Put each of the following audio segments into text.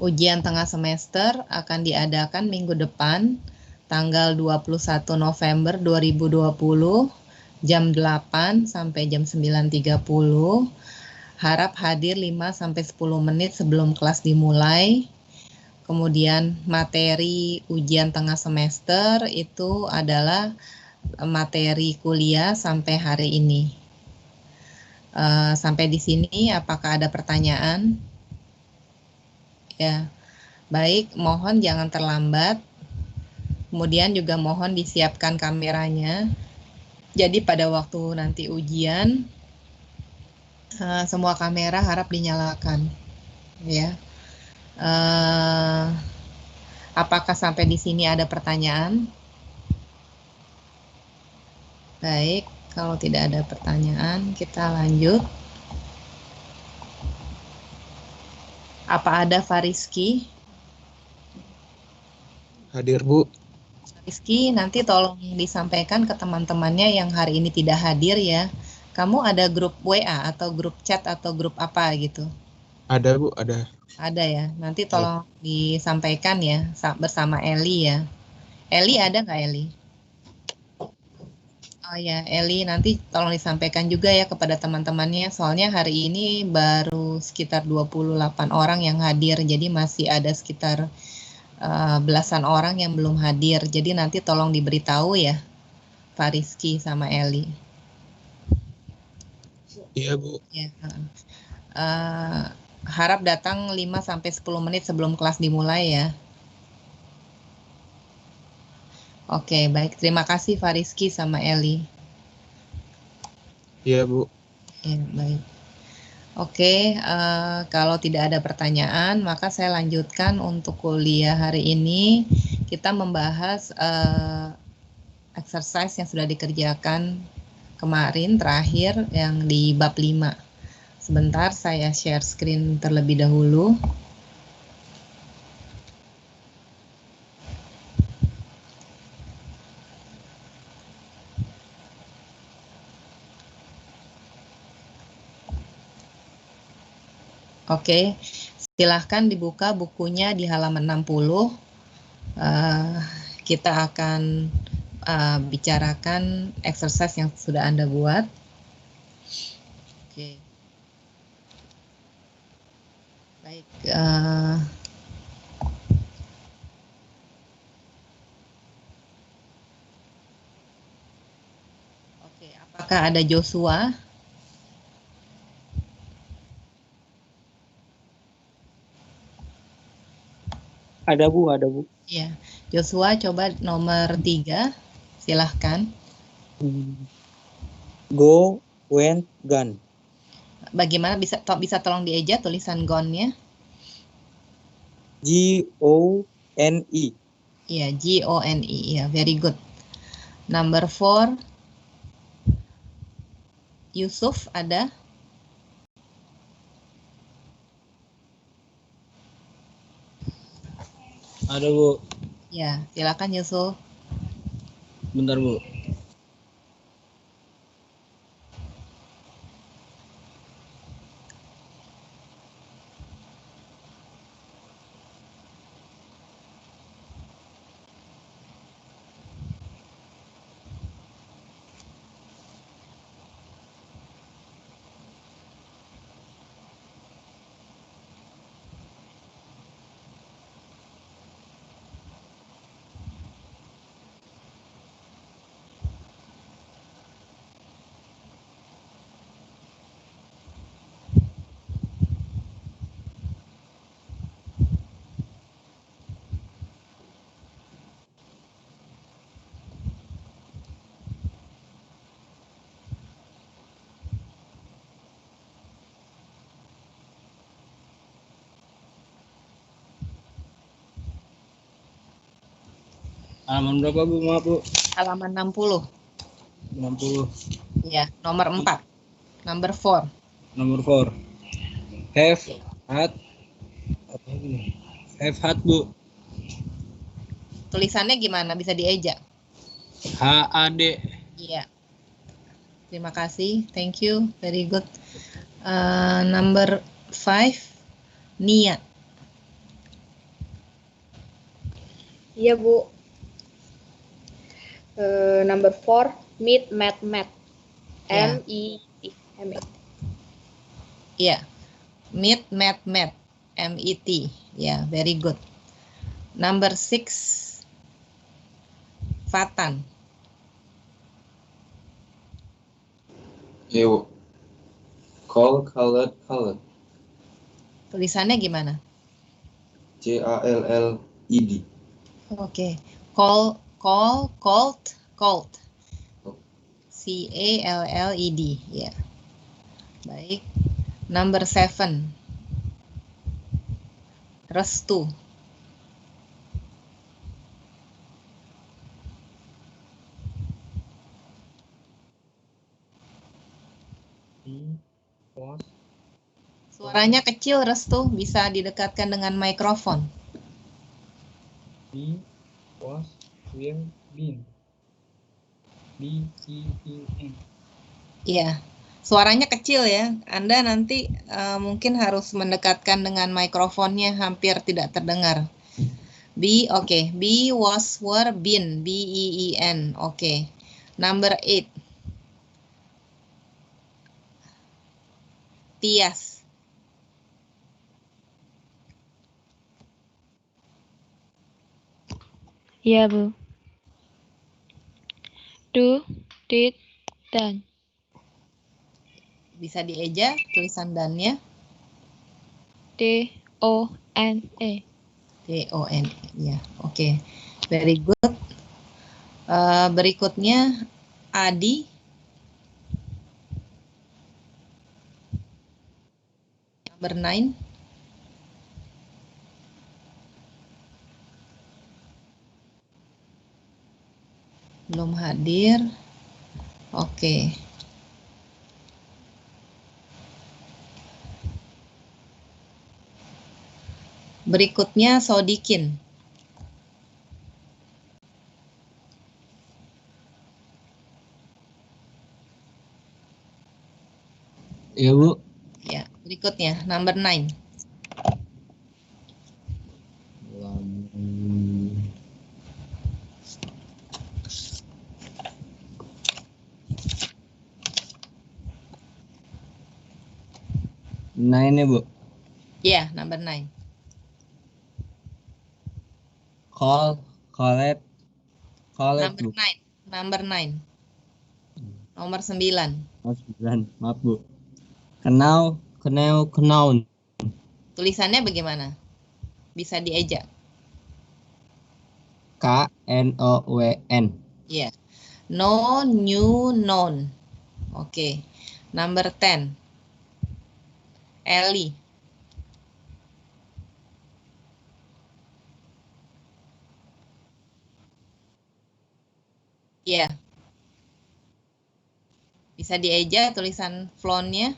Ujian tengah semester akan diadakan minggu depan, tanggal 21 November 2020, jam 8 sampai jam 9.30. Harap hadir 5-10 menit sebelum kelas dimulai. Kemudian materi ujian tengah semester itu adalah materi kuliah sampai hari ini. Sampai di sini apakah ada pertanyaan? Ya, baik, mohon jangan terlambat. Kemudian juga mohon disiapkan kameranya. Jadi pada waktu nanti ujian, semua kamera harap dinyalakan. Ya. Apakah sampai di sini ada pertanyaan? Baik, kalau tidak ada pertanyaan, kita lanjut. Apa ada Fariski? Hadir, Bu. Rizky, nanti tolong disampaikan ke teman-temannya yang hari ini tidak hadir ya. Kamu ada grup WA atau grup chat atau grup apa gitu? Ada, Bu, ada. Ada ya, nanti tolong disampaikan ya bersama Eli ya. Eli ada nggak Eli? Oh ya, Eli nanti tolong disampaikan juga ya kepada teman-temannya. Soalnya hari ini baru sekitar 28 orang yang hadir, jadi masih ada sekitar belasan orang yang belum hadir. Jadi nanti tolong diberitahu ya, Fariski sama Eli. Iya, Bu. Ya. Harap datang 5-10 menit sebelum kelas dimulai ya. Oke, baik. Terima kasih Fariski sama Eli. Iya, Bu. Ya, baik. Oke, kalau tidak ada pertanyaan, maka saya lanjutkan untuk kuliah hari ini. Kita membahas exercise yang sudah dikerjakan kemarin terakhir yang di bab 5. Sebentar, saya share screen terlebih dahulu. Oke, silahkan dibuka bukunya di halaman 60. Kita akan bicarakan exercise yang sudah Anda buat. Oke. Baik. Oke, apakah ada Joshua? Ada Bu, ada Bu. Ya, Joshua coba nomor 3, silahkan. Go, went, gone. Bagaimana bisa tolong dieja tulisan gone-nya? G-O-N-E. Iya, G-O-N-E. Ya, very good. Number 4, Yusuf ada? Ada Bu. Ya, silakan Yusuf. Bentar Bu. Halaman berapa Bu? Maaf Bu. Halaman 60. 60. Ya, nomor 4. Number 4. Nomor 4. Have had. Apa ini? Have had Bu. Tulisannya gimana? Bisa dieja? H-A-D. Iya. Terima kasih. Thank you. Very good. Number 5. Niat. Iya, Bu. Number 4, meet, met. Ya. M-E-T. Iya. Meet, met. MET. Ya, very good. Number 6, Fatan. Iya, Bu. Called. Tulisannya gimana? CALLED. Oke. Called. CALLED. Ya. Baik. Number 7, Restu. Suaranya kecil, Restu. Bisa didekatkan dengan mikrofon. Be, was, will, been. B-E-E-N. Iya. Suaranya kecil ya. Anda nanti mungkin harus mendekatkan dengan mikrofonnya, hampir tidak terdengar. Oke. Be, was, were, been. BEEN. Oke. Number 8, Tias. Iya, Bu. Do, did, done. Bisa dieja tulisan dannya. D-O-N-E. DON. Ya, oke. Very good. Berikutnya Adi. Number 9. Belum hadir. Oke. Berikutnya Sodikin. Iya, Bu. Ya, berikutnya number 9. Nine ya, Bu. Ya, number 9. Collect, Number Bu. 9. Number 9. Nomor 9. Oh, 9. Maaf, Bu. Kenal. Tulisannya bagaimana? Bisa dieja. KNOWN. Ya. No, new, known. Oke. Number 10. Ellie. Ya. Bisa dieja tulisan flown-nya.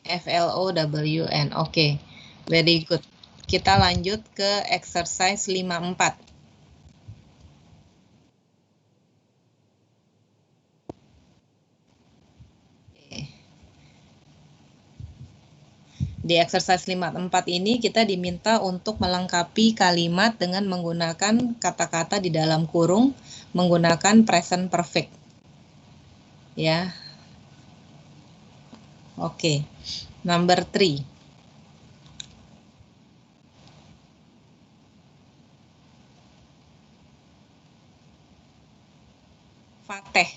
FLOWN. Oke. Very good. Kita lanjut ke exercise 54. Di exercise 54 ini kita diminta untuk melengkapi kalimat dengan menggunakan kata-kata di dalam kurung menggunakan present perfect. Ya. Oke. Number 3. Fateh.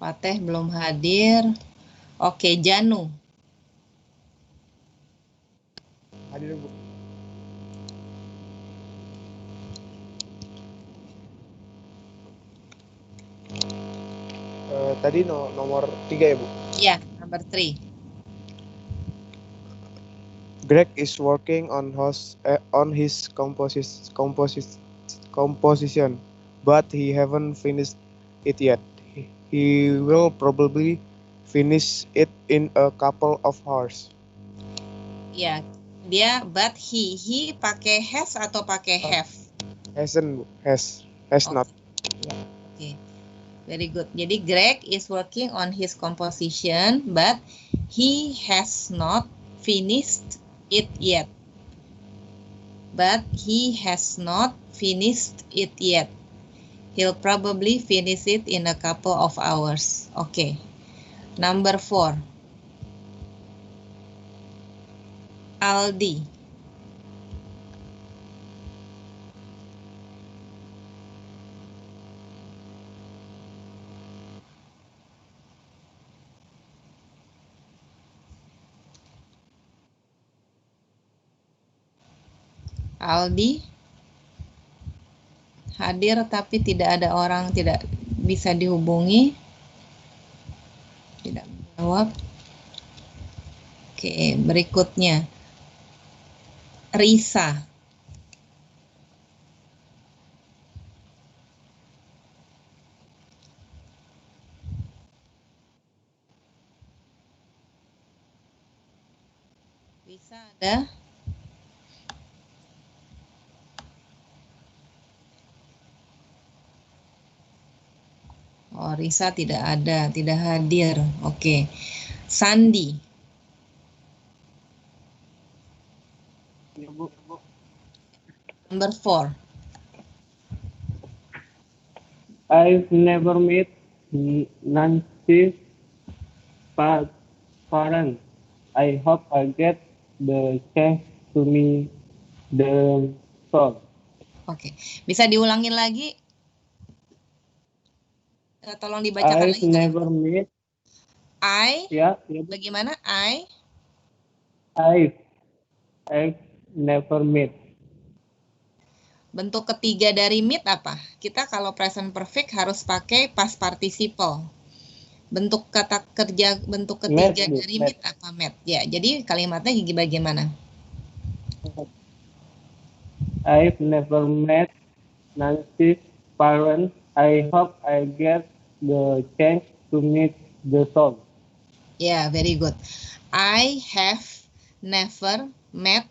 Fateh belum hadir. Oke, Janu. Hadir, Bu. Tadi nomor 3 ya, Bu? Ya, number 3. Greg is working on his composition, but he haven't finished it yet. He will probably finish it in a couple of hours. Ya, Dia but he pakai has atau pakai have? Hasn't, has not. Okay. Very good. Jadi Greg is working on his composition, but he has not finished it yet. But he has not finished it yet. He'll probably finish it in a couple of hours. Okay. Number 4. Aldi. Aldi hadir tapi tidak ada orang, tidak bisa dihubungi, tidak menjawab. Oke, berikutnya Risa. Risa ada? Oh, Risa tidak ada, tidak hadir. Oke. Sandi. Number 4. I've never met Nancy's parents. I hope I get the chance to meet them soon. Oke. Bisa diulangin lagi? Tolong dibacakan I've lagi. never met. Ya. Bagaimana? I've never met. Bentuk ketiga dari meet apa? Kita kalau present perfect harus pakai past participle. Bentuk kata kerja bentuk ketiga dari meet apa? Met. Ya, jadi kalimatnya bagaimana? I've never met Nancy's parents. I hope I get the chance to meet the son. Yeah, very good. I have never met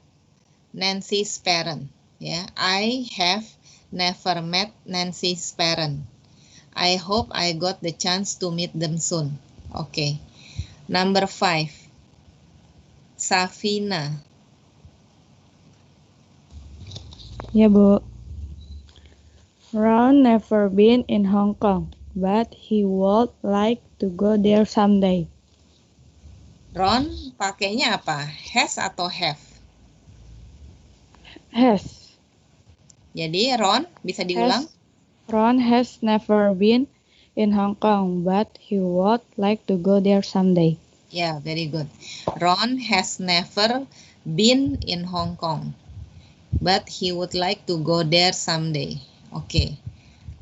Nancy's parent. Yeah, I have never met Nancy's parent. I hope I got the chance to meet them soon. Okay. Number 5. Safina. Ya, Bu. Ron never been in Hong Kong, but he would like to go there someday. Ron pakainya apa? Has atau have? Has. Jadi Ron bisa diulang? Ron has never been in Hong Kong, but he would like to go there someday. Yeah, very good. Ron has never been in Hong Kong, but he would like to go there someday. Okay.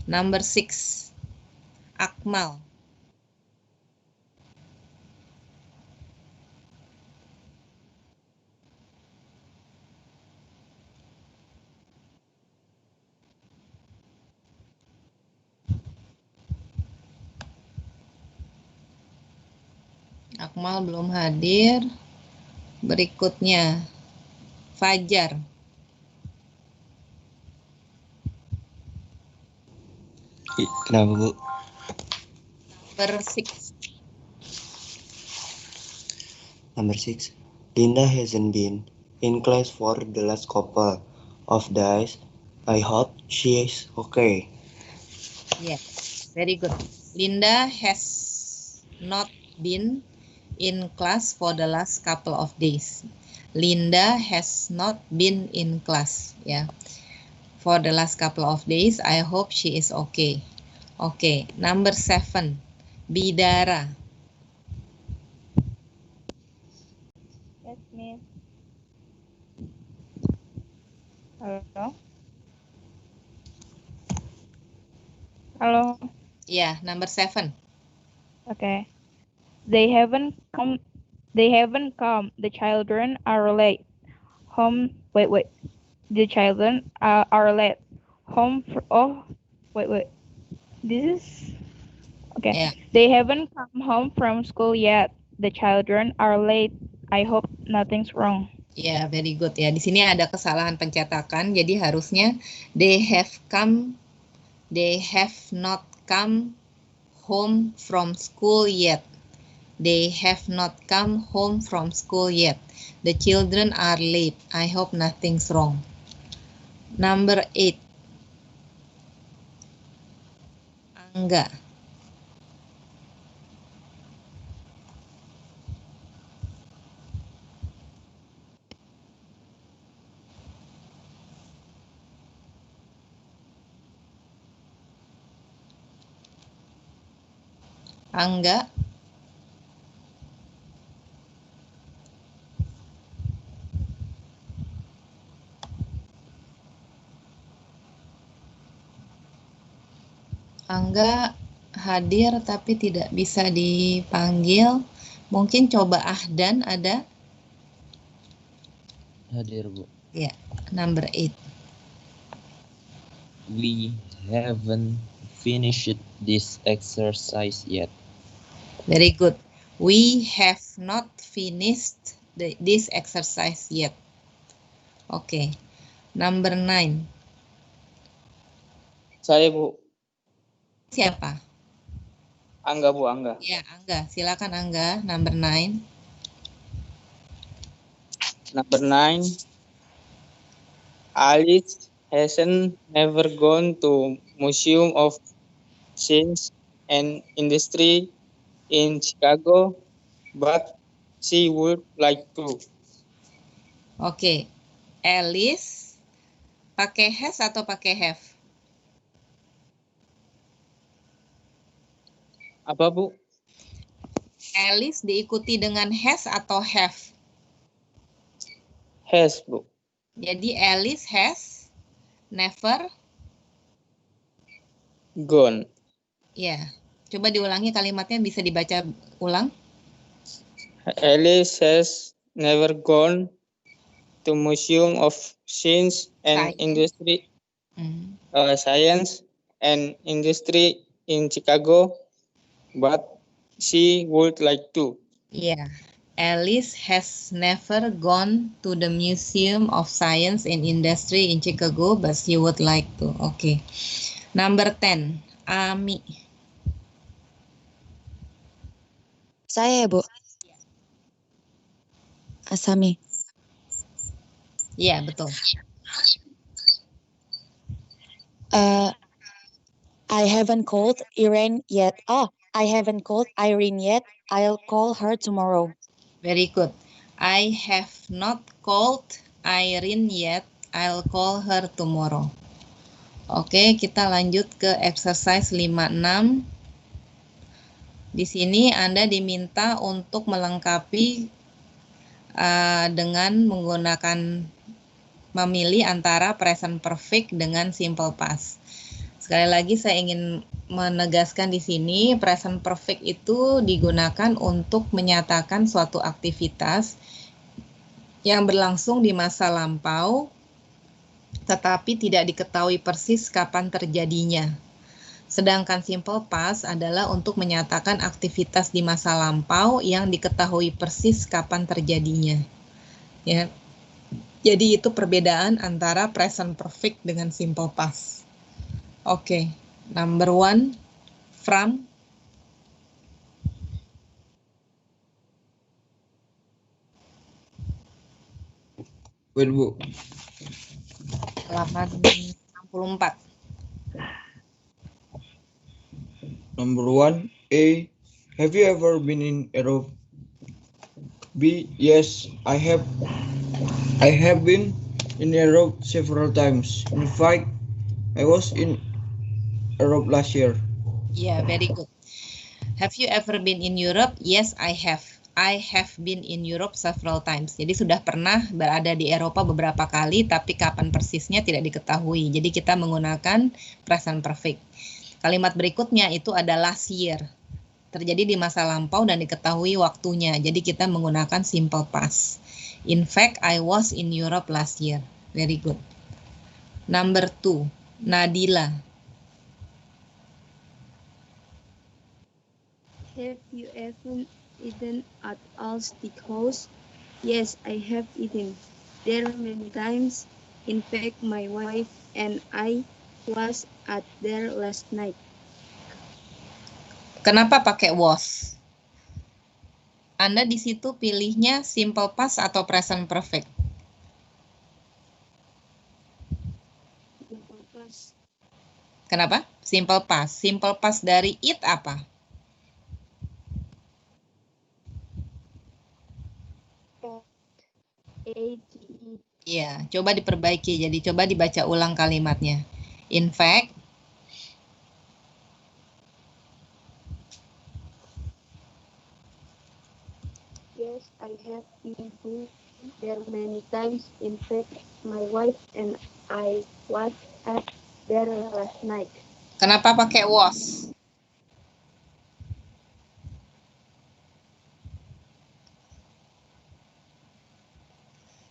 Number 6. Akmal. Akmal belum hadir. Berikutnya Fajar. Kenapa, Bu? Number 6. Number 6. Linda hasn't been in class for the last couple of days. I hope she is okay. Yeah, very good. Linda has not been in class for the last couple of days. Linda has not been in class, ya. For the last couple of days. I hope she is okay. Okay, number 7. Bidara. Yes, Miss. Halo. Halo. Yeah, number 7. Okay. They haven't come. The children are late. Home. Wait. The children are late. Home. Wait. This is okay. Yeah. They haven't come home from school yet. The children are late. I hope nothing's wrong. Ya, very good ya. Di sini ada kesalahan pencetakan, jadi harusnya they have not come home from school yet. They have not come home from school yet. The children are late. I hope nothing's wrong. Number 8. Angga. Angga. Angga hadir tapi tidak bisa dipanggil. Mungkin coba Ahdan ada? Hadir, Bu. Ya, number 8. We haven't finished this exercise yet. Very good. We have not finished this exercise yet. Oke. Number 9. Saya, Bu. Siapa? Angga, Bu, Angga. Ya, Angga. Silakan Angga, number 9. Number 9. Alice hasn't never gone to Museum of Science and Industry in Chicago, but she would like to. Oke. Alice pakai has atau pakai have? Apa, Bu? Alice diikuti dengan has atau have? Has, Bu. Jadi Alice has never Gone. ya. Coba diulangi kalimatnya, bisa dibaca ulang. Alice has never gone to Museum of Science and Industry, Science and Industry in Chicago, but she would like to. Iya. Alice has never gone to the Museum of Science and Industry in Chicago, but she would like to. Oke. Number 10. Ami. Saya ya, Bu. Asami. Iya, betul. I haven't called Irene yet. I haven't called Irene yet. I'll call her tomorrow. Very good. I have not called Irene yet. I'll call her tomorrow. Oke, kita lanjut ke exercise 56. Di sini Anda diminta untuk melengkapi dengan menggunakan memilih antara present perfect dengan simple past. Sekali lagi saya ingin menegaskan di sini present perfect itu digunakan untuk menyatakan suatu aktivitas yang berlangsung di masa lampau tetapi tidak diketahui persis kapan terjadinya. Sedangkan simple past adalah untuk menyatakan aktivitas di masa lampau yang diketahui persis kapan terjadinya. Ya. Jadi itu perbedaan antara present perfect dengan simple past. Oke, number 1, from. Wait, Bu. Halaman 64. Number 1, A. Have you ever been in Europe? B. Yes, I have. I have been in Europe several times. In fact, I was in Europe last year. Yeah, very good. Have you ever been in Europe? Yes, I have. I have been in Europe several times. Jadi sudah pernah berada di Eropa beberapa kali, tapi kapan persisnya tidak diketahui. Jadi kita menggunakan present perfect. Kalimat berikutnya itu adalah last year. Terjadi di masa lampau dan diketahui waktunya. Jadi kita menggunakan simple past. In fact, I was in Europe last year. Very good. Number 2, Nadila. Have you ever eaten at all steakhouse? Yes, I have eaten there many times. In fact, my wife and I was at there last night. Kenapa pakai was? Anda di situ pilihnya simple past atau present perfect? Simple past. Kenapa? Simple past. Simple past dari eat apa? Iya, coba diperbaiki. Jadi coba dibaca ulang kalimatnya. In fact, Yes, I have eaten there many times. In fact, my wife and I was at there last night. kenapa pakai was?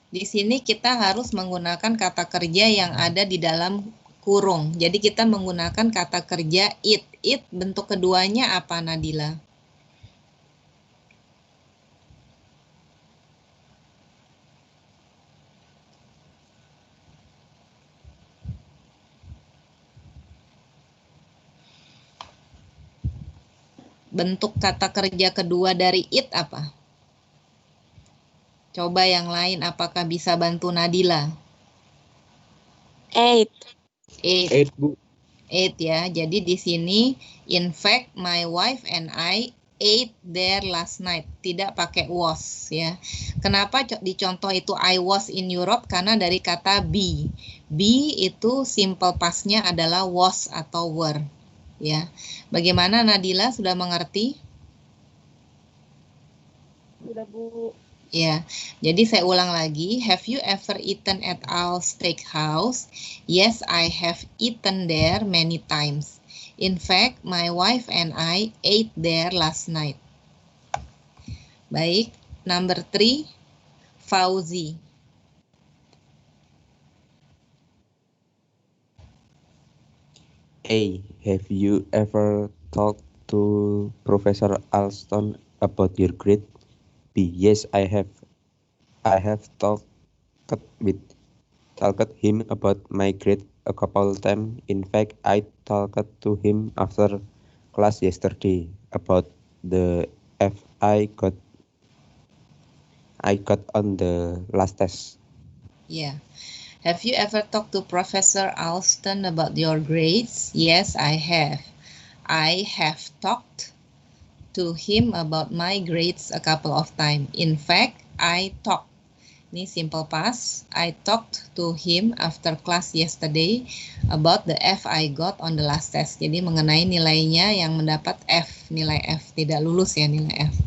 Di sini kita harus menggunakan kata kerja yang ada di dalam kurung. Jadi kita menggunakan kata kerja eat. Eat bentuk keduanya apa, Nadila? Bentuk kata kerja kedua dari eat apa? Coba yang lain, apakah bisa bantu Nadila? Eight. Eight, Bu. Eight ya. Jadi di sini, in fact, my wife and I ate there last night. Tidak pakai was ya. Kenapa di contoh itu I was in Europe? Karena dari kata be. Be itu simple past-nya adalah was atau were. Ya. Bagaimana Nadila, sudah mengerti? Sudah, Bu. Ya, jadi saya ulang lagi. Have you ever eaten at Al Steakhouse? Yes, I have eaten there many times. In fact, my wife and I ate there last night. Baik, number 3, Fauzi. A. Have you ever talked to Professor Alston about your grade? B. Yes, I have. I have talked him about my grade a couple times. In fact, I talked to him after class yesterday about the F I got on the last test. Yeah. Have you ever talked to Professor Alston about your grades? Yes, I have. I have talked to him about my grades a couple of times. In fact, I talked. Ini simple past. I talked to him after class yesterday about the F I got on the last test. Jadi mengenai nilainya yang mendapat F, nilai F. Tidak lulus ya nilai F.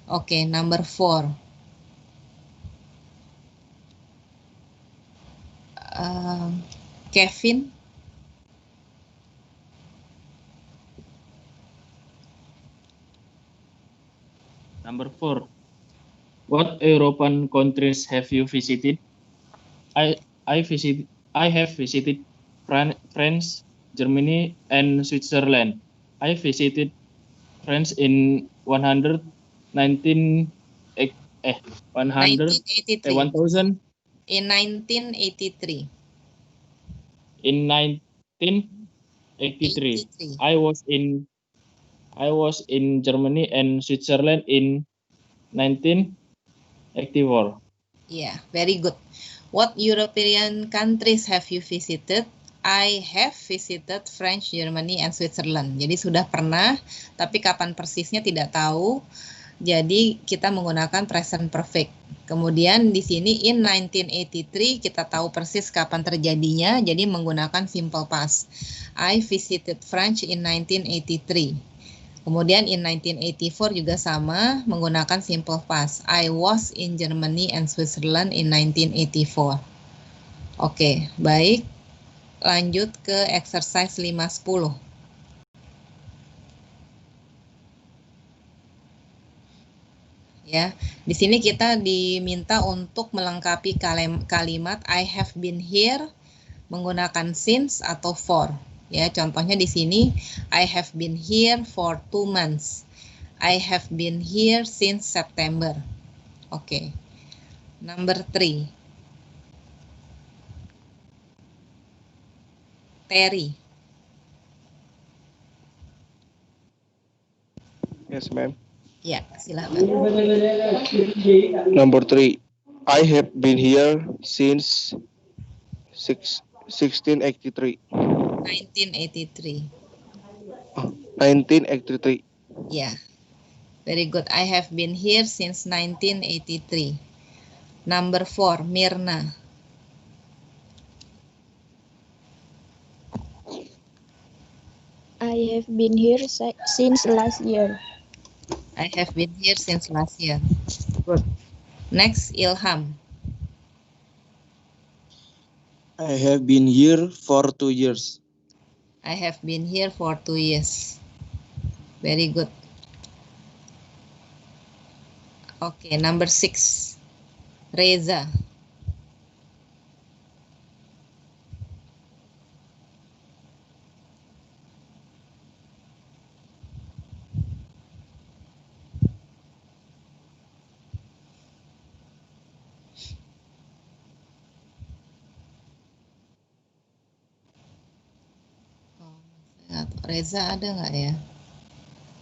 Oke, number 4. Kevin. Number 4. What European countries have you visited? I have visited France, Germany, and Switzerland. I visited France in 1983. In 1983. In 1983. I was in Germany and Switzerland in 1984. Yeah, very good. What European countries have you visited? I have visited France, Germany, and Switzerland. Jadi sudah pernah, tapi kapan persisnya tidak tahu. Jadi kita menggunakan present perfect. Kemudian di sini in 1983 kita tahu persis kapan terjadinya, jadi menggunakan simple past. I visited France in 1983. Kemudian in 1984 juga sama, menggunakan simple past. I was in Germany and Switzerland in 1984. Oke, baik. Lanjut ke exercise 510. Ya, di sini kita diminta untuk melengkapi kalimat I have been here menggunakan since atau for. Ya, contohnya di sini I have been here for 2 months. I have been here since September. Oke. Number 3. Terry. Yes, ma'am. Ya, silakan. Number 3. I have been here since 1683. 1983. 1983. Ya, very good. I have been here since 1983. Number 4, Mirna. I have been here since last year. I have been here since last year. Good. Next, Ilham. I have been here for 2 years. I have been here for 2 years. Very good. Okay, number 6. Reza. Reza ada nggak ya?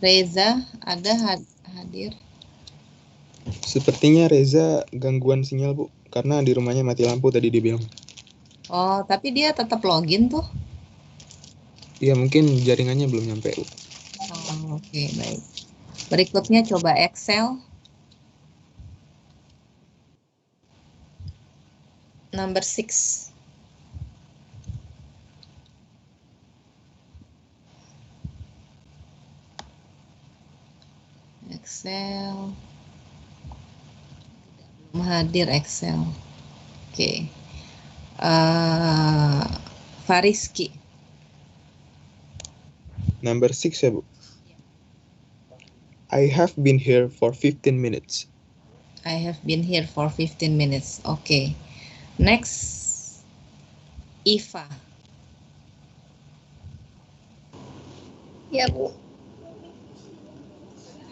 Reza ada hadir? Sepertinya Reza gangguan sinyal, Bu. Karena di rumahnya mati lampu tadi dia bilang. Oh, tapi dia tetap login tuh. Iya, mungkin jaringannya belum nyampe, Bu. Oh, oke, baik. Berikutnya coba Excel. Number 6. Excel. Belum hadir Excel. Oke. Fariski. Number 6 ya, Bu. I have been here for 15 minutes. I have been here for 15 minutes. Oke. Next. Iva. Ya, Bu.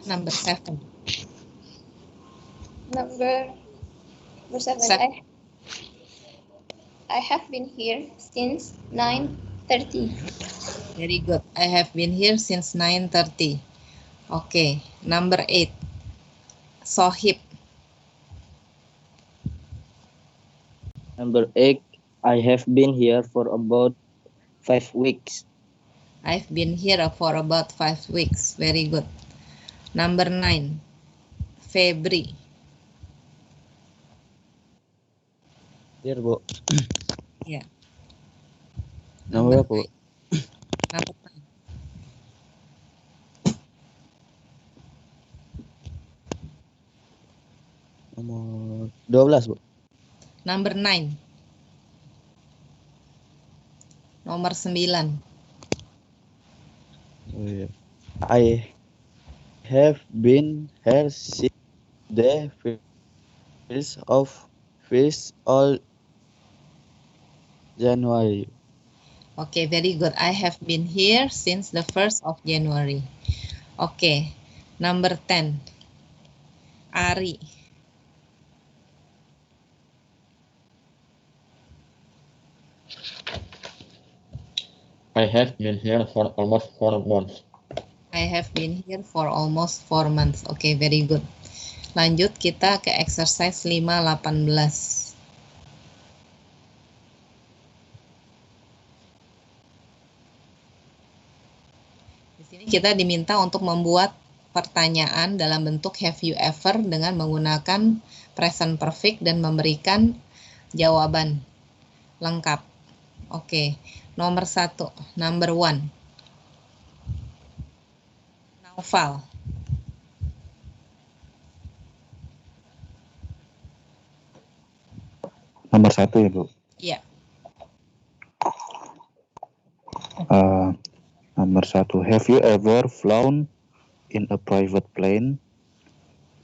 Number 7. Number 7. I have been here since 9:30. Very good. I have been here since 9:30. Okay. Number 8. Sohib. Number 8. I have been here for about 5 weeks. I've been here for about 5 weeks. Very good. Number 9. Febri. Here, Bu. Ya. Nomor berapa, Bu? Number 9. Nomor 12, Bu. Number 9. Nomor 9. Oh, iya. I have been here since the first of all January. Okay, very good. I have been here since the 1st of January. Okay, number 10. Ari. I have been here for almost 4 months. I have been here for almost 4 months. Okay, very good. Lanjut kita ke exercise 5.18. Di sini kita diminta untuk membuat pertanyaan dalam bentuk have you ever dengan menggunakan present perfect dan memberikan jawaban lengkap. Oke, nomor 1, number 1. Naufal. Nomor 1 ya, Bu? Iya. Nomor 1, have you ever flown in a private plane?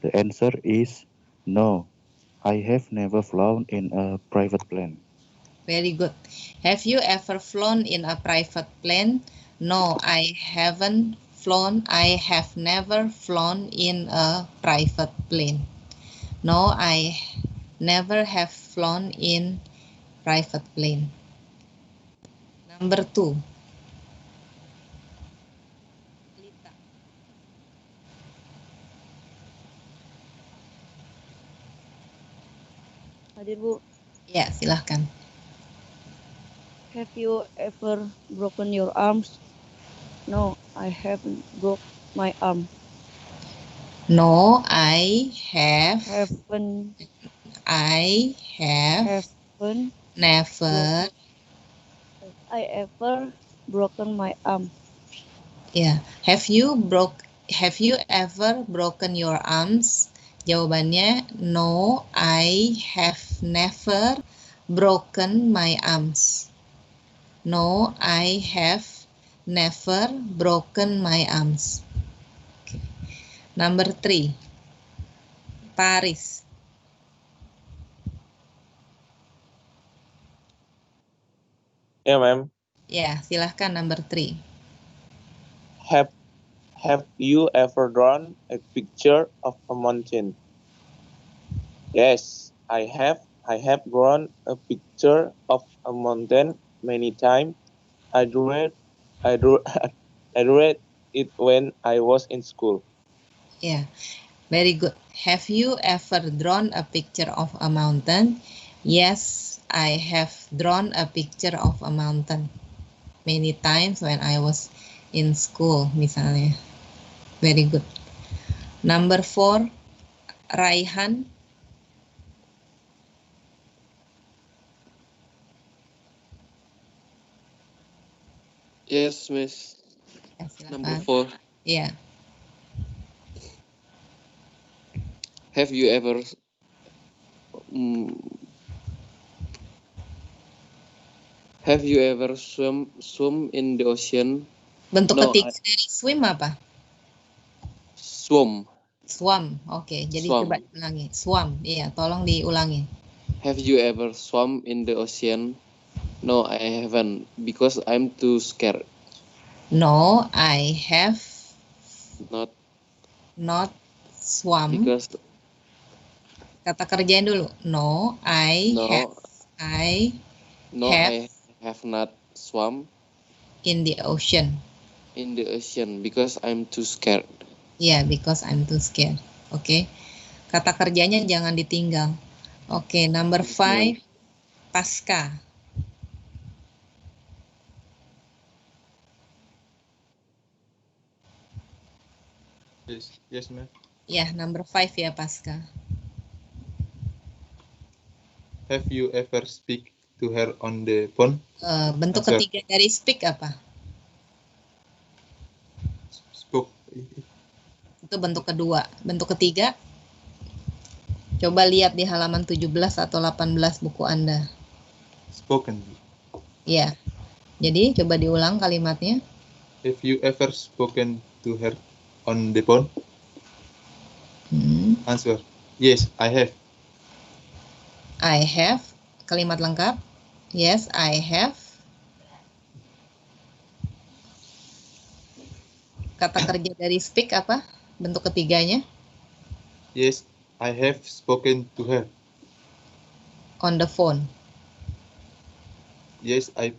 The answer is no. I have never flown in a private plane. Very good. Have you ever flown in a private plane? No, I haven't flown. I have never flown in a private plane. No, I never have flown in private plane. Number 2. Hadir Bu. Ya, silahkan. Have you ever broken your arms? No, I haven't broke my arm. No, I have Haven't never ever broken my arm. ya. Have you ever broken your arms? Jawabannya no, I have never broken my arms. No, I have never broken my arms. Okay. Number 3. Paris. Yeah, ma'am. Ya, silahkan number 3. Have you ever drawn a picture of a mountain? Yes, I have. I have drawn a picture of a mountain many times. I drew it when I was in school. Yeah, very good. Have you ever drawn a picture of a mountain? Yes, I have drawn a picture of a mountain many times when I was in school, misalnya. Very good. Number 4, Raihan. Yes, Miss. Ya, Number silakan. 4. Ya. Have you ever swum in the ocean? Bentuk No, ketiga dari swim apa? Swum. Swam. Oke, jadi Swam. coba ulangi. Swam. Iya, tolong diulangi. Have you ever swum in the ocean? No, I haven't because I'm too scared. No, I have Not swum. because Kata kerjain dulu. No, I have not swum in the ocean. Because I'm too scared. Yeah, because I'm too scared. Oke. Kata kerjanya jangan ditinggal. Oke, number 5, Pasca. Yes, ma'am. Ya, number 5 ya, Pasca. Have you ever speak to her on the phone? Bentuk Answer. ketiga dari speak apa? Spoke. Itu bentuk kedua. Bentuk ketiga, coba lihat di halaman 17 atau 18 buku Anda. Spoken. Ya, jadi coba diulang kalimatnya. Have you ever spoken to her on the phone? Answer. Yes, I have. I have, kalimat lengkap. Yes, I have. Kata kerja dari speak apa? Bentuk ketiganya. Yes, I have spoken to her. On the phone. Yes, I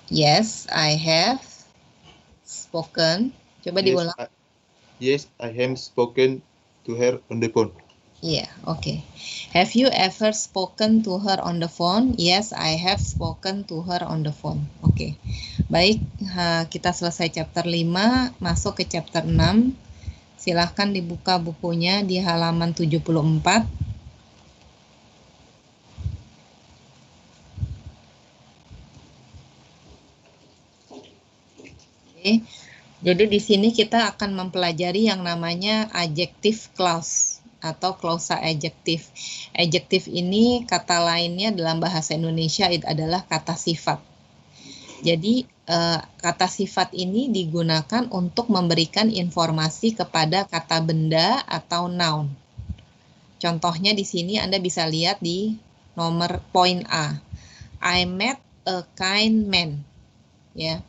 Yes, I have spoken. Coba diulang. Yes, I have spoken to her on the phone. Iya, oke. Have you ever spoken to her on the phone? Yes, I have spoken to her on the phone. Oke. Baik, kita selesai chapter 5, masuk ke chapter 6. Silahkan dibuka bukunya di halaman 74. Oke. Jadi di sini kita akan mempelajari yang namanya adjective clause atau klausa adjektif. Adjektif ini kata lainnya dalam bahasa Indonesia adalah kata sifat. Jadi kata sifat ini digunakan untuk memberikan informasi kepada kata benda atau noun. Contohnya di sini Anda bisa lihat di nomor poin A. I met a kind man. Ya.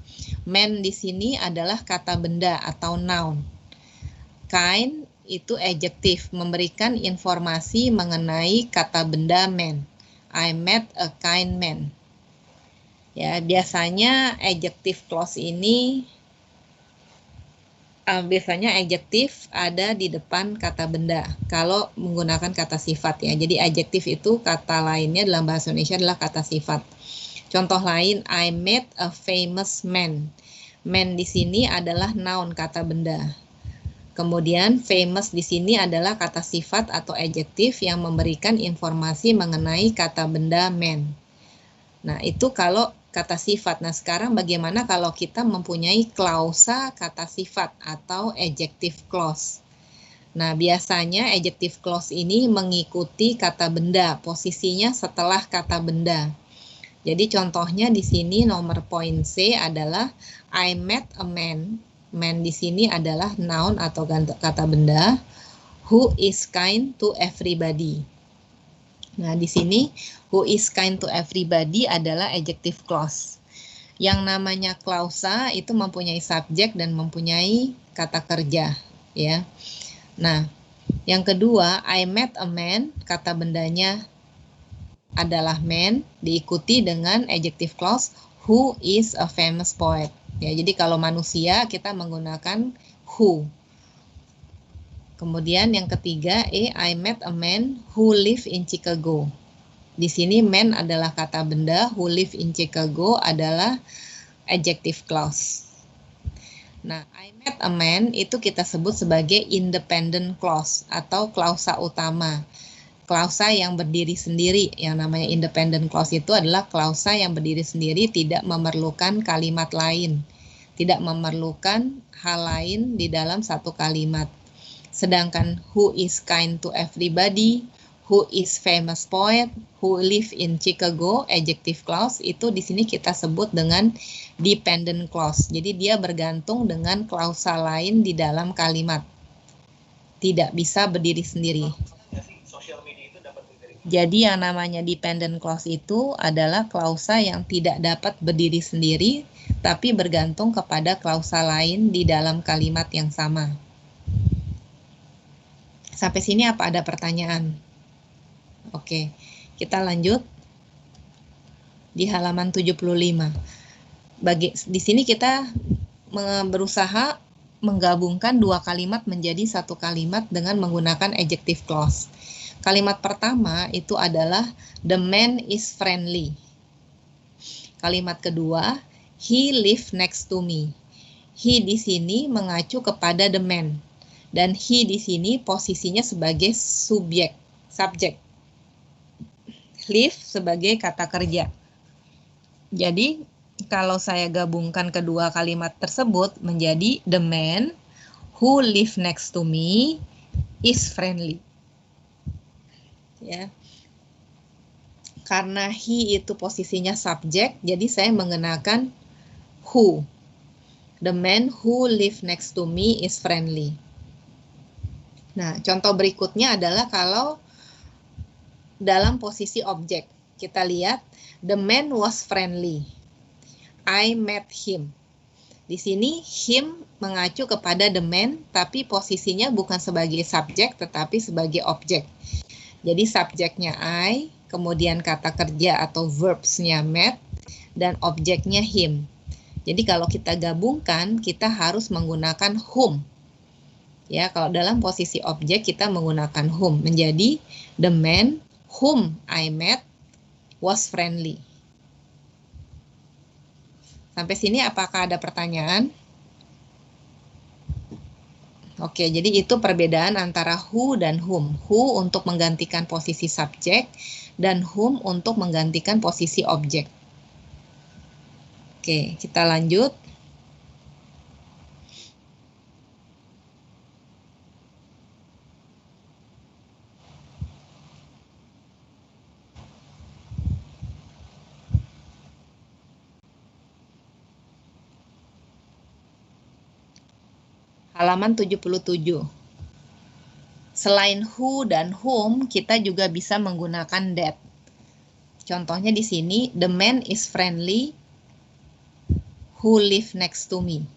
Man di sini adalah kata benda atau noun. Kind itu adjektif, memberikan informasi mengenai kata benda man. I met a kind man. Ya, biasanya adjective clause ini biasanya adjektif ada di depan kata benda kalau menggunakan kata sifat ya. Jadi adjektif itu kata lainnya dalam bahasa Indonesia adalah kata sifat. Contoh lain, I met a famous man. Man di sini adalah noun, kata benda. Kemudian famous di sini adalah kata sifat atau adjektif yang memberikan informasi mengenai kata benda man. Nah, itu kalau kata sifat. Nah, sekarang bagaimana kalau kita mempunyai klausa kata sifat atau adjective clause? Nah, biasanya adjective clause ini mengikuti kata benda, posisinya setelah kata benda. Jadi contohnya di sini nomor poin C adalah I met a man. Man di sini adalah noun atau kata benda who is kind to everybody. Nah, di sini who is kind to everybody adalah adjective clause. Yang namanya klausa itu mempunyai subjek dan mempunyai kata kerja, ya. Nah, yang kedua, I met a man, kata bendanya adalah man, diikuti dengan adjective clause who is a famous poet. Ya, jadi kalau manusia kita menggunakan who. Kemudian yang ketiga, I met a man who live in Chicago. Di sini man adalah kata benda, who live in Chicago adalah adjective clause. Nah, I met a man itu kita sebut sebagai independent clause atau klausa utama. Klausa yang berdiri sendiri, yang namanya independent clause itu adalah klausa yang berdiri sendiri, tidak memerlukan kalimat lain, tidak memerlukan hal lain di dalam satu kalimat. Sedangkan who is kind to everybody, who is famous poet, who live in Chicago, adjective clause itu di sini kita sebut dengan dependent clause. Jadi dia bergantung dengan klausa lain di dalam kalimat. Tidak bisa berdiri sendiri. Jadi yang namanya dependent clause itu adalah klausa yang tidak dapat berdiri sendiri, tapi bergantung kepada klausa lain di dalam kalimat yang sama. Sampai sini apa ada pertanyaan? Oke, kita lanjut di halaman 75. Di sini kita berusaha menggabungkan dua kalimat menjadi satu kalimat dengan menggunakan adjective clause. Kalimat pertama itu adalah the man is friendly. Kalimat kedua, he live next to me. He di sini mengacu kepada the man. Dan he di sini posisinya sebagai subjek. Live sebagai kata kerja. Jadi kalau saya gabungkan kedua kalimat tersebut menjadi the man who live next to me is friendly. Ya. Karena he itu posisinya subjek, jadi saya menggunakan who. The man who live next to me is friendly. Nah, contoh berikutnya adalah kalau dalam posisi objek. Kita lihat, the man was friendly. I met him. Di sini, him mengacu kepada the man, tapi posisinya bukan sebagai subjek, tetapi sebagai objek. Jadi, subjeknya I, kemudian kata kerja atau verbs-nya met, dan objeknya him. Jadi, kalau kita gabungkan, kita harus menggunakan whom. Ya, kalau dalam posisi objek kita menggunakan whom menjadi the man whom I met was friendly. Sampai sini apakah ada pertanyaan? Oke, jadi itu perbedaan antara who dan whom. Who untuk menggantikan posisi subjek dan whom untuk menggantikan posisi objek. Oke, kita lanjut. Halaman 77. Selain who dan whom, kita juga bisa menggunakan that. Contohnya di sini, the man is friendly who live next to me.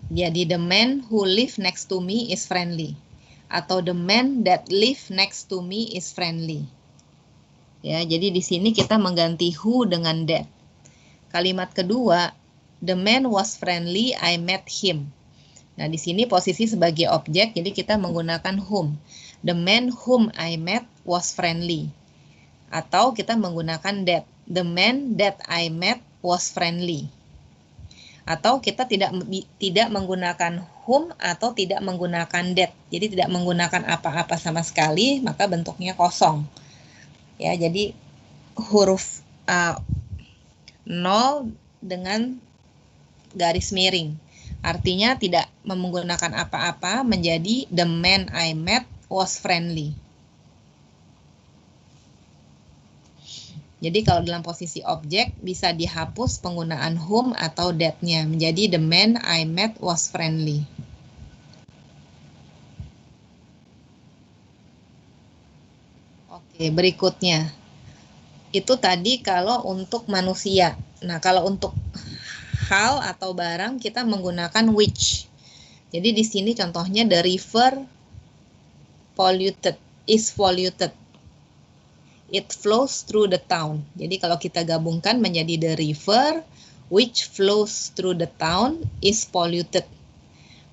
Jadi the man who live next to me is friendly. Atau the man that live next to me is friendly. Ya, jadi di sini kita mengganti who dengan that. Kalimat kedua, the man was friendly, I met him. Nah, di sini posisi sebagai objek, jadi kita menggunakan whom. The man whom I met was friendly. Atau kita menggunakan that. The man that I met was friendly. Atau kita tidak menggunakan whom atau tidak menggunakan that. Jadi tidak menggunakan apa-apa sama sekali, maka bentuknya kosong. Ya, jadi huruf 0 dengan garis miring. Artinya tidak menggunakan apa-apa, menjadi the man I met was friendly. Jadi kalau dalam posisi objek bisa dihapus penggunaan whom atau that-nya, menjadi the man I met was friendly. Oke, berikutnya. Itu tadi kalau untuk manusia. Nah, kalau untuk hal atau barang kita menggunakan which. Jadi di sini contohnya the river is polluted. It flows through the town. Jadi kalau kita gabungkan menjadi the river which flows through the town is polluted.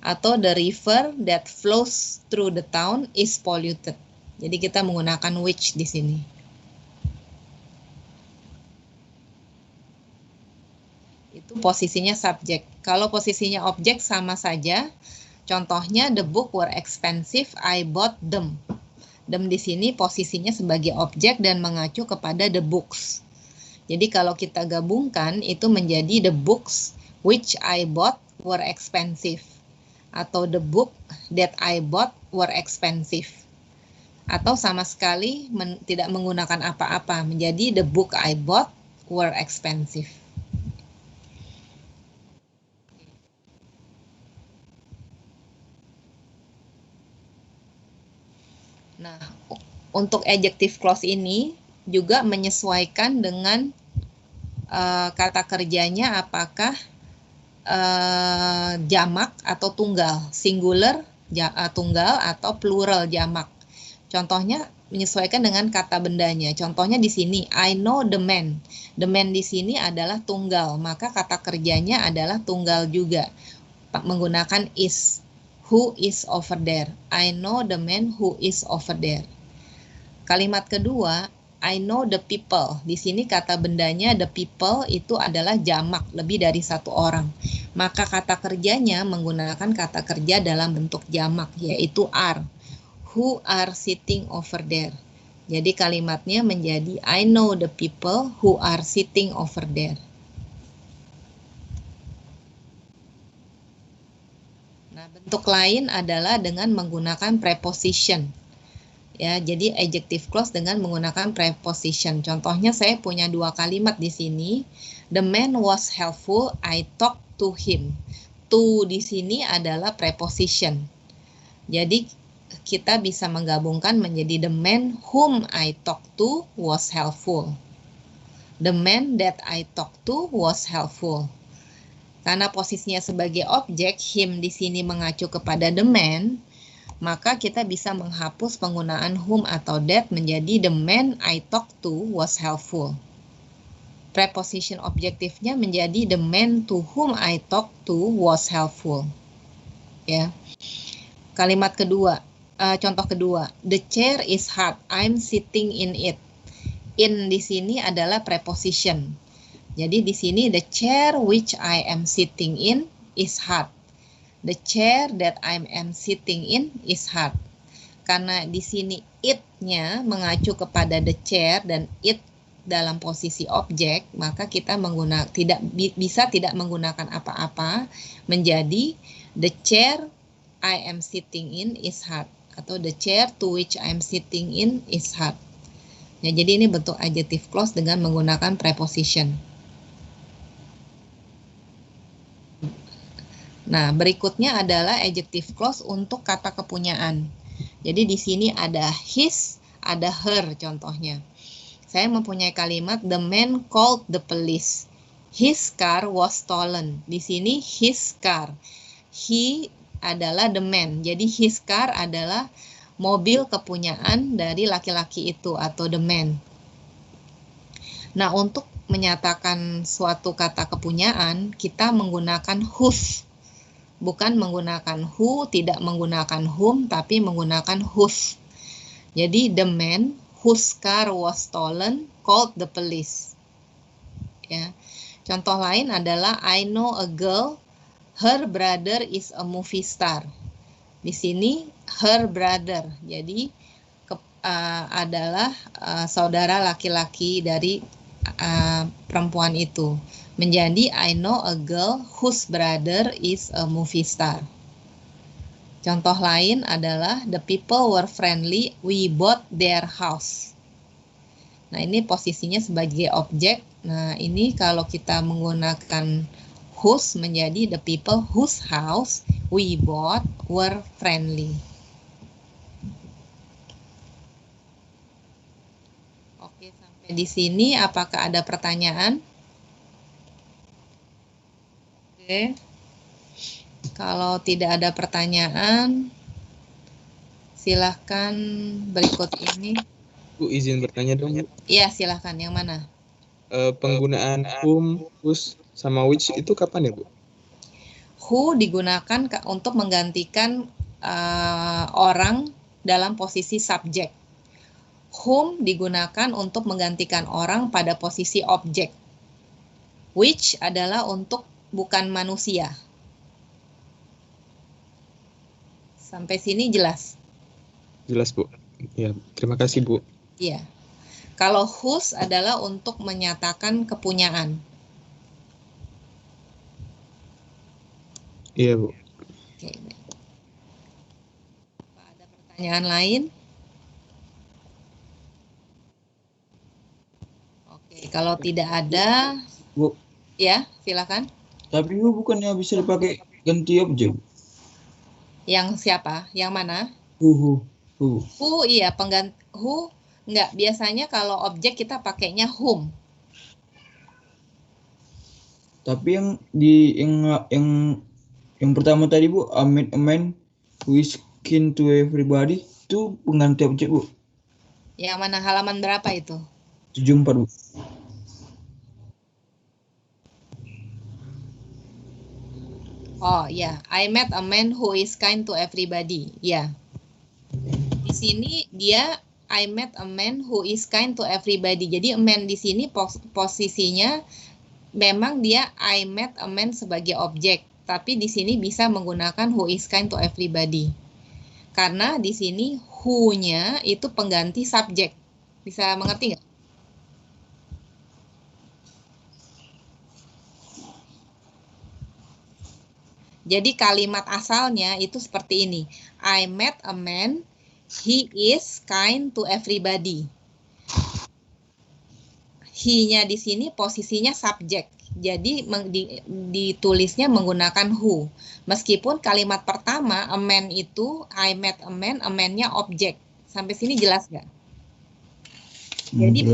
Atau the river that flows through the town is polluted. Jadi kita menggunakan which di sini. Itu posisinya subjek. Kalau posisinya objek sama saja. Contohnya the book were expensive, I bought them. Them di sini posisinya sebagai objek dan mengacu kepada the books. Jadi kalau kita gabungkan itu menjadi the books which I bought were expensive. Atau the book that I bought were expensive. Atau sama sekali tidak menggunakan apa-apa, menjadi the book I bought were expensive. Nah, untuk adjective clause ini juga menyesuaikan dengan kata kerjanya apakah jamak atau tunggal, singular tunggal atau plural jamak. Contohnya menyesuaikan dengan kata bendanya. Contohnya di sini I know the man. The man di sini adalah tunggal, maka kata kerjanya adalah tunggal juga. Menggunakan is. Who is over there? I know the man who is over there. Kalimat kedua, I know the people. Di sini kata bendanya the people itu adalah jamak, lebih dari satu orang. Maka kata kerjanya menggunakan kata kerja dalam bentuk jamak, yaitu are. Who are sitting over there? Jadi kalimatnya menjadi I know the people who are sitting over there. Nah, bentuk lain adalah dengan menggunakan preposition. Ya, jadi adjective clause dengan menggunakan preposition. Contohnya saya punya dua kalimat di sini. The man was helpful, I talked to him. To di sini adalah preposition. Jadi kita bisa menggabungkan menjadi the man whom I talked to was helpful. The man that I talked to was helpful. Karena posisinya sebagai objek, him di sini mengacu kepada the man, maka kita bisa menghapus penggunaan whom atau that menjadi the man I talked to was helpful. Preposition objektifnya menjadi the man to whom I talked to was helpful. Ya. Kalimat kedua, contoh kedua, the chair is hard, I'm sitting in it. In di sini adalah preposition. Jadi di sini the chair which I am sitting in is hard. The chair that I am sitting in is hard. Karena di sini it-nya mengacu kepada the chair dan it dalam posisi objek, maka kita tidak menggunakan apa-apa, menjadi the chair I am sitting in is hard atau the chair to which I am sitting in is hard. Ya, jadi ini bentuk adjective clause dengan menggunakan preposition. Nah, berikutnya adalah adjective clause untuk kata kepunyaan. Jadi di sini ada his, ada her contohnya. Saya mempunyai kalimat the man called the police. His car was stolen. Di sini his car. He adalah the man. Jadi his car adalah mobil kepunyaan dari laki-laki itu atau the man. Nah, untuk menyatakan suatu kata kepunyaan, kita menggunakan whose. Bukan menggunakan who, tidak menggunakan whom, tapi menggunakan whose. Jadi, the man whose car was stolen called the police. Ya. Contoh lain adalah I know a girl, her brother is a movie star. Di sini her brother, jadi adalah saudara laki-laki dari perempuan itu. Menjadi I know a girl whose brother is a movie star. Contoh lain adalah the people were friendly, we bought their house. Nah, ini posisinya sebagai objek. Nah, ini kalau kita menggunakan whose menjadi the people whose house we bought were friendly. Oke, sampai di sini apakah ada pertanyaan? Oke. Kalau tidak ada pertanyaan, silahkan berikut ini. Bu, izin bertanya dong, Bu. Iya, silahkan. Yang mana? Penggunaan whom, whose, sama which itu kapan ya, Bu? Who digunakan untuk menggantikan orang dalam posisi subjek. Whom digunakan untuk menggantikan orang pada posisi objek. Which adalah untuk bukan manusia. Sampai sini jelas? Jelas, Bu. Ya, terima kasih, Bu. Iya. Kalau whose adalah untuk menyatakan kepunyaan. Iya, Bu. Oke. Ada pertanyaan lain? Oke, kalau tidak ada, Bu. Ya, silakan. Tapi who bukannya bisa dipakai ganti objek? Yang siapa? Yang mana? Who. Who, iya, pengganti who. Enggak, biasanya kalau objek kita pakainya whom. Tapi yang pertama tadi, Bu, a man who is kind to everybody itu pengganti objek, Bu. Yang mana, halaman berapa itu? 74, Bu. Oh ya, I met a man who is kind to everybody. Ya. Di sini dia I met a man who is kind to everybody. Jadi a man di sini posisinya memang dia I met a man sebagai objek, tapi di sini bisa menggunakan who is kind to everybody. Karena di sini who-nya itu pengganti subjek. Bisa mengerti nggak? Jadi kalimat asalnya itu seperti ini. I met a man, he is kind to everybody. He-nya di sini posisinya subjek. Jadi ditulisnya menggunakan who. Meskipun kalimat pertama, a man itu, I met a man-nya objek. Sampai sini jelas nggak? Jadi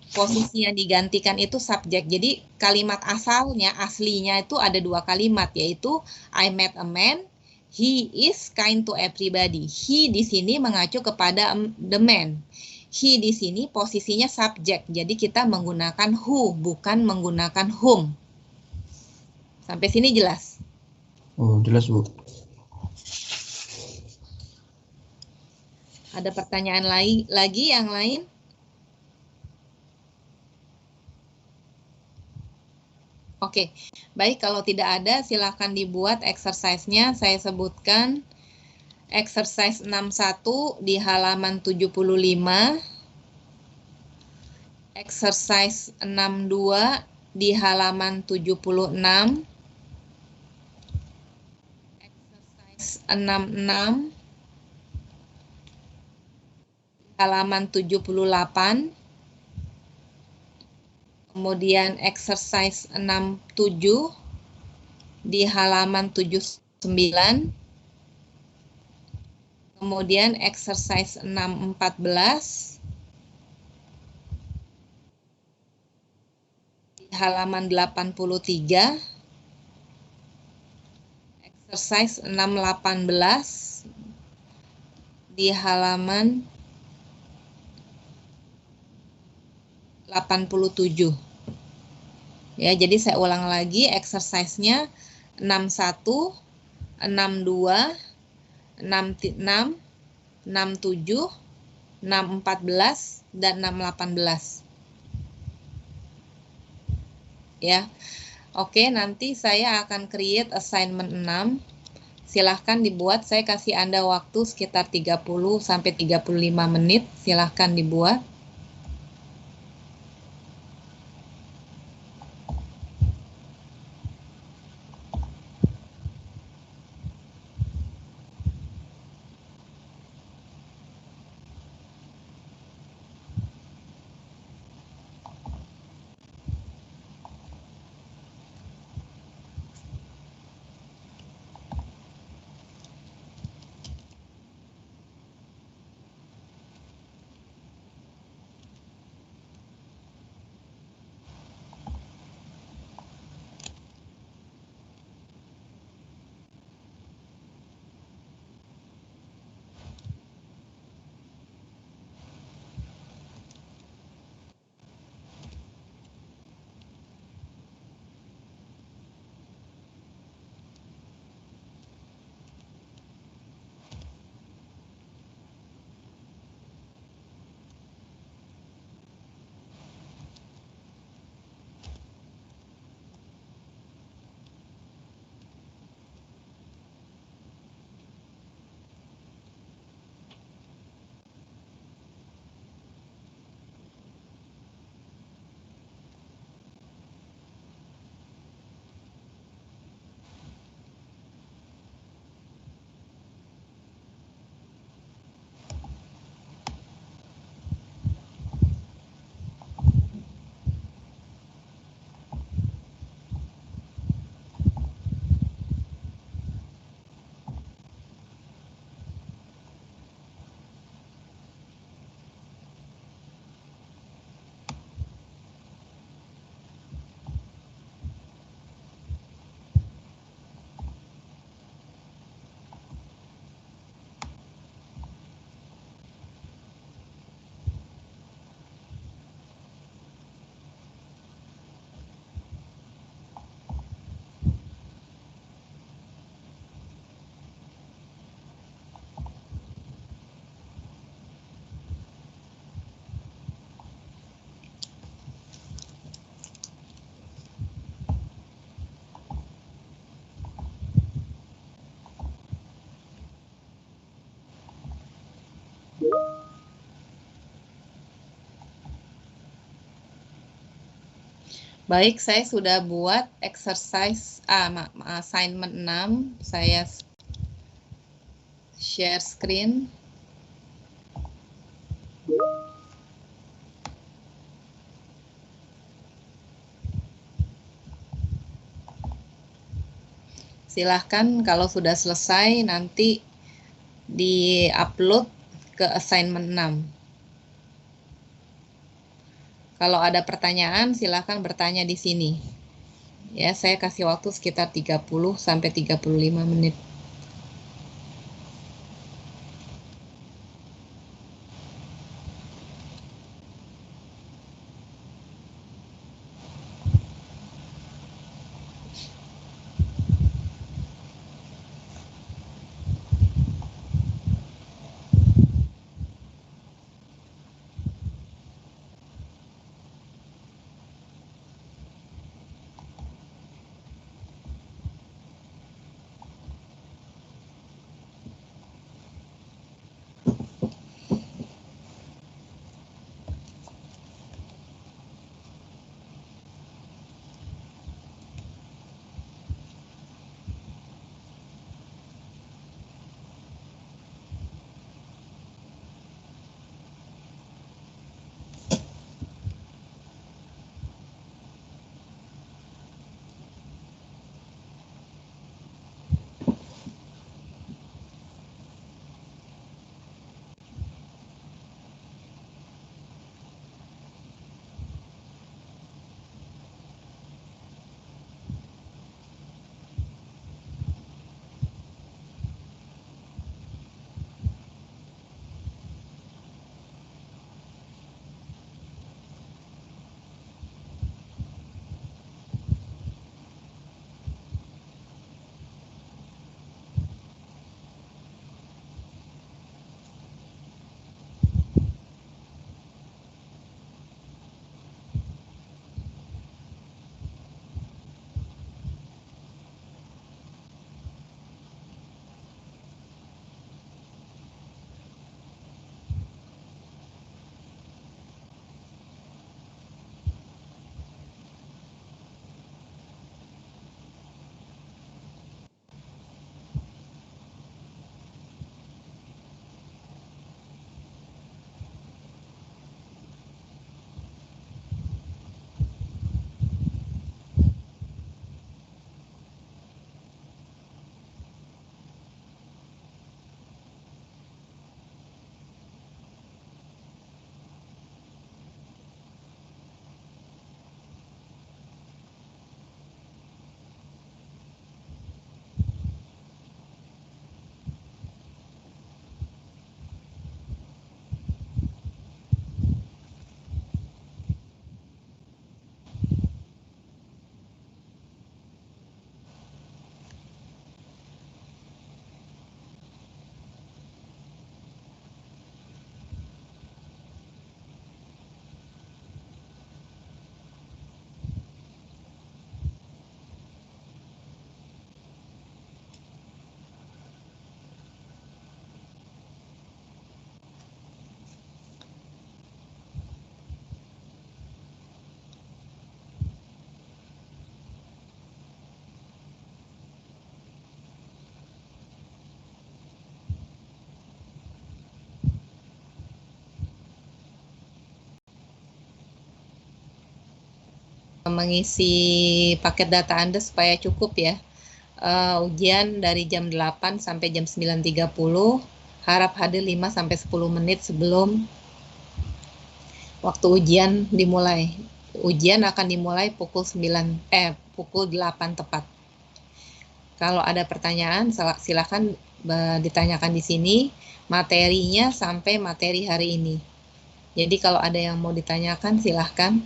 posisi yang digantikan itu subjek. Jadi kalimat aslinya itu ada dua kalimat, yaitu I met a man, he is kind to everybody. He di sini mengacu kepada the man. He di sini posisinya subjek. Jadi kita menggunakan who, bukan menggunakan whom. Sampai sini jelas? Oh, jelas, Bu. Ada pertanyaan lagi yang lain? Oke, baik, kalau tidak ada silahkan dibuat exercise-nya. Saya sebutkan exercise 61 di halaman 75, exercise 62 di halaman 76, exercise 66 halaman 78, kemudian exercise 67 di halaman 79, kemudian exercise 614 di halaman 83, exercise 618 di halaman 87. Ya, jadi saya ulang lagi exercise-nya 61, 62, 66, 67, 614 dan 618. Ya. Oke, nanti saya akan create assignment 6. Silahkan dibuat, saya kasih Anda waktu sekitar 30 sampai 35 menit. Silahkan dibuat. Baik, saya sudah buat exercise assignment 6. Saya share screen. Silahkan kalau sudah selesai nanti di-upload ke assignment 6. Kalau ada pertanyaan, silakan bertanya di sini. Ya, saya kasih waktu sekitar 30 sampai 35 menit. mengisi paket data Anda supaya cukup ya. Ujian dari jam 8 sampai jam 9.30, harap hadir 5 sampai 10 menit sebelum waktu ujian dimulai. Ujian akan dimulai pukul 8 tepat. Kalau ada pertanyaan silakan ditanyakan di sini, materinya sampai materi hari ini. Jadi kalau ada yang mau ditanyakan silahkan.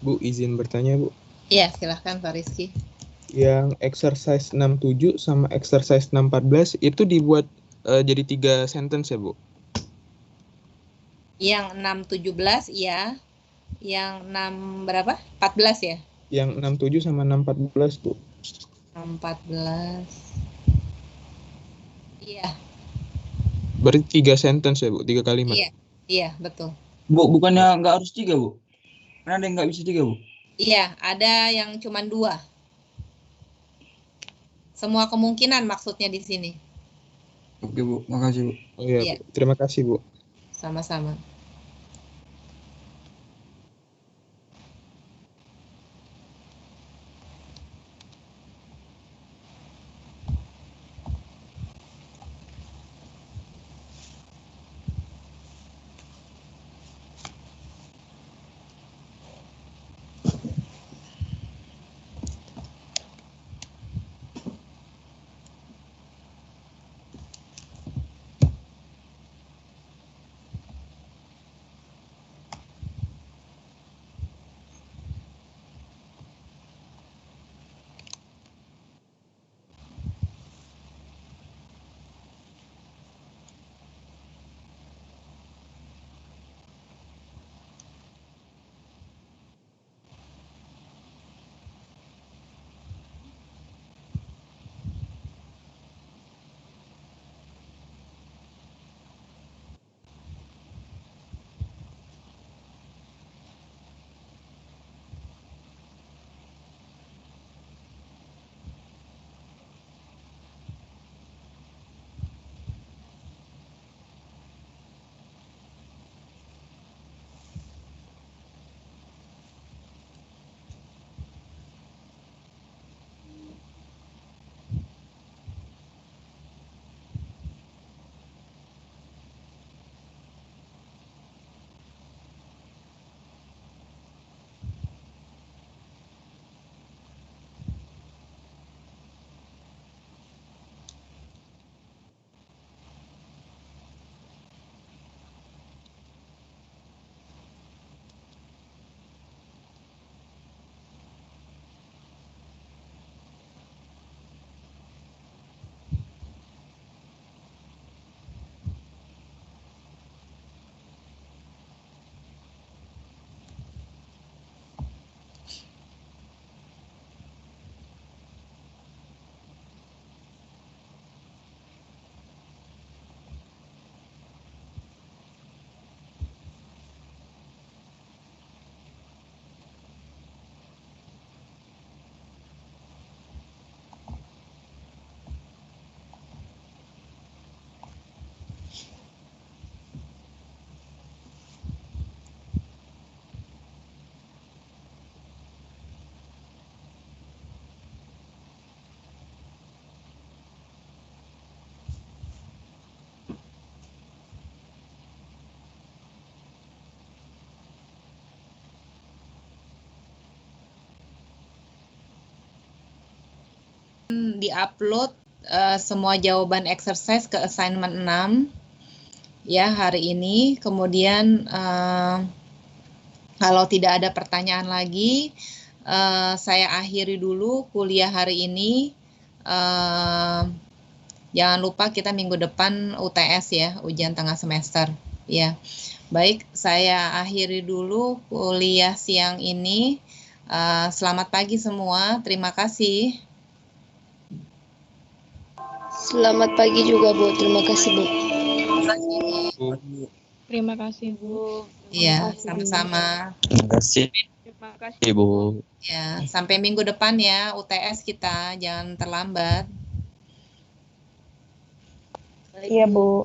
Bu, izin bertanya, Bu. Iya, silahkan Pak Rizky. Yang exercise 67 sama exercise 614 itu dibuat jadi 3 sentence ya, Bu? Yang 617 iya. Yang 6 berapa? 14 ya? Yang 67 sama 614, Bu. 614. Iya. Berarti 3 sentence ya, Bu? 3 kalimat? Iya, iya betul. Bu, bukannya nggak harus 3, Bu? Kan ada yang nggak bisa 3, Bu? Iya, ada yang cuma 2. Semua kemungkinan maksudnya di sini. Oke, Bu. Makasih, Bu. Oh iya, Iya. Bu. Terima kasih, Bu. Sama-sama. diupload semua jawaban exercise ke assignment 6 ya hari ini. Kemudian kalau tidak ada pertanyaan lagi, saya akhiri dulu kuliah hari ini. Jangan lupa kita minggu depan UTS ya, ujian tengah semester ya. Baik, saya akhiri dulu kuliah siang ini. Selamat pagi semua, terima kasih. Selamat pagi juga Bu, terima kasih Bu. Terima kasih, Bu. Iya, sama-sama. Terima kasih. Terima kasih. Ibu. Ya, sampai minggu depan ya UTS kita, jangan terlambat. Iya, Bu.